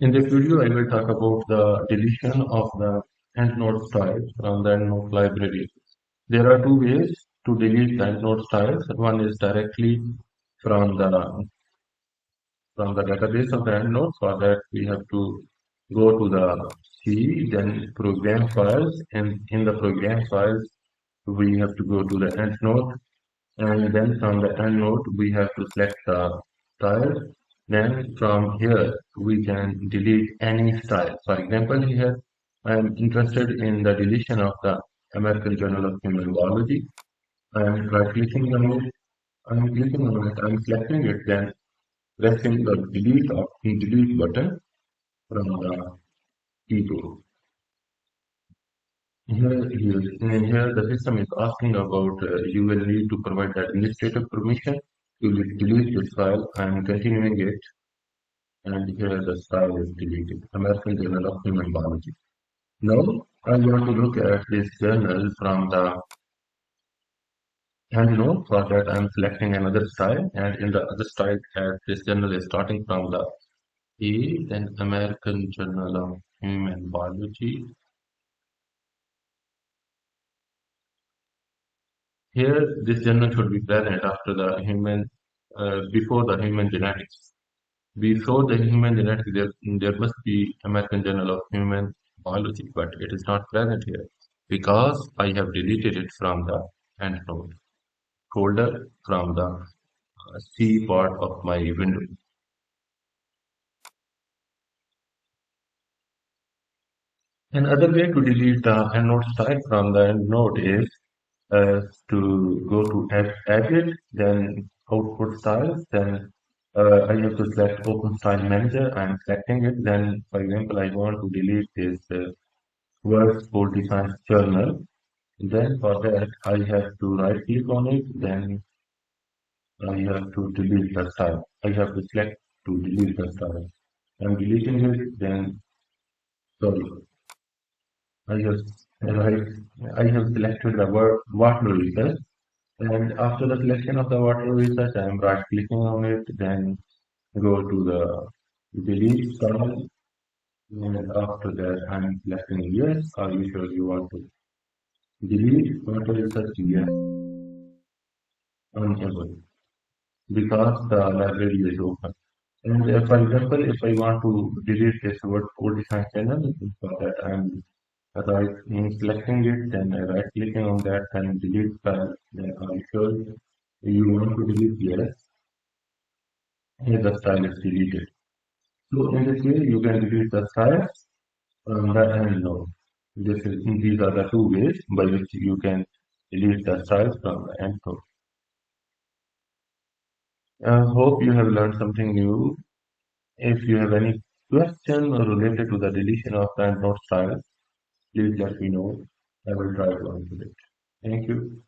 In this video, I will talk about the deletion of the Endnote styles from the Endnote library. There are two ways to delete the Endnote styles. One is directly from the database of the Endnote. For that, we have to go to the C, then program files, and in the program files, we have to go to the Endnote, and then from the Endnote, we have to select the style. Then from here, we can delete any style. For example, here I am interested in the deletion of the American Journal of Human Biology. I am right clicking on it. I am clicking on it. I am selecting it. Then pressing the delete button from the keyboard. Here the system is asking about you will need to provide the administrative permission to delete this file. I am continuing it, and here the file is deleted. American Journal of Human Biology. Now I want to look at this journal from the handle. For that, I am selecting another style, and in the other style, this journal is starting from the A, then American Journal of Human Biology. Here, this journal should be present after the before the human genetics. Before the human genetics, there must be American Journal of Human Biology, but it is not present here because I have deleted it from the EndNote folder from the C part of my window. Another way to delete the EndNote style from the EndNote is to go to Edit, then Output Styles, then I have to select Open Style Manager. I am selecting it. Then, for example, I want to delete this Words for Design Journal. Then for that, I have to right click on it. Then I have to delete the style. I have to select to delete the style. I'm deleting it. Then sorry, I have right. I have selected the word water research. And after the selection of the water research, I am right clicking on it. Then go to the delete style. And after that, I'm selecting yes. Are you sure you want to delete water research? Yes. Unable because the library is open. And for example, if I want to delete this word code design channel, for that I'm right selecting it, then I right clicking on that and delete file. Then are you sure you want to delete? Yes. Here the style is deleted. So in this way, you can delete the styles from the EndNote. These are the two ways by which you can delete the styles from the EndNote. I hope you have learned something new. If you have any question related to the deletion of the EndNote styles, please let me know. I will try to answer it. Thank you.